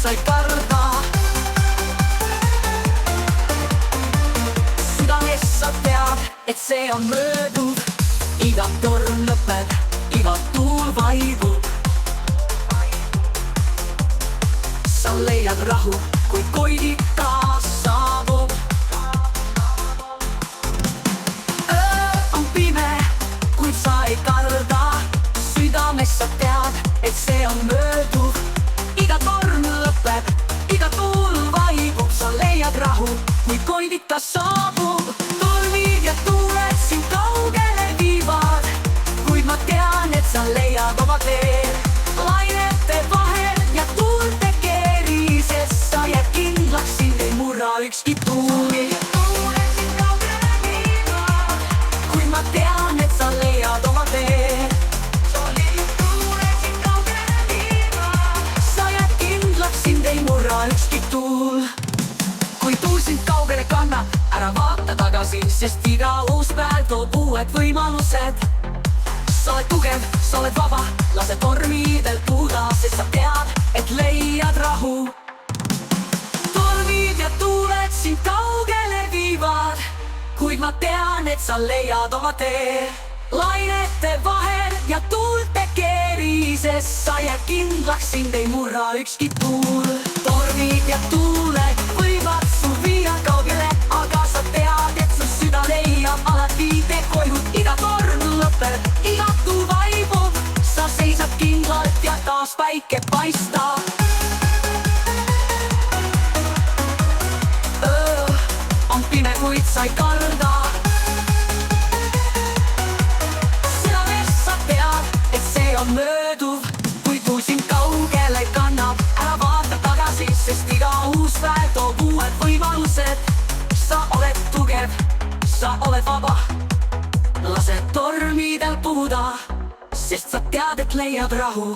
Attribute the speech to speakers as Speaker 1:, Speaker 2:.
Speaker 1: sa ei karda. Südames sa tead, et see on mööduv. Iga torm lõpeb, iga tuul vaibub. Sa leiad rahu, kui koidika saabub. Öö on pime, kuid sa ei karda. Südames sa tead, et see on mööduv. Iga torm lõpeb, iga tuul vaibub. Sa leiad rahu, kui koidika saabub. Tormid ja tuuled sind kaugele viivad, kuid ma tean, et sa leiad oma tee. Lainete vahel ja tuulte keerises sa jääd kindlaks, sind ei murra ükski tuul. Kuid ma tean, et sa leiad oma tee. Sa jääd kindlaks, sind ei murra ükski tuul. Kui tuul sind kaugele kannab, ära vaata tagasi, sest iga uus päev toob uued võimalused. Sa oled tugev, sa oled vaba, lase tormidel puhuda, sest sa tead, et leiad rahu. Tormid ja tuuled sind kaugele viivad, kuid ma tean, et sa leiad oma tee. Lainete vahel ja tuulte keerises sa jääd kindlaks, sind ei murra ükski tuul. Tormid ja tuuled võivad su viia kaugele, aga sa tead, et su süda leiab alati tee koju. Iga torm lõpeb, iga tuul vaibub. Sa seisad kindlalt ja taas päike paistab. Öö on pime, kuid sa ei karda. Südames sa tead, et see on mööduv. Kui tuul sind kaugele kannab, ära vaata tagasi, sest iga uus päev toob uued võimalused. Sa oled tugev, sa oled vaba, lase tormidel puhuda, sest sa tead, et leiad rahu.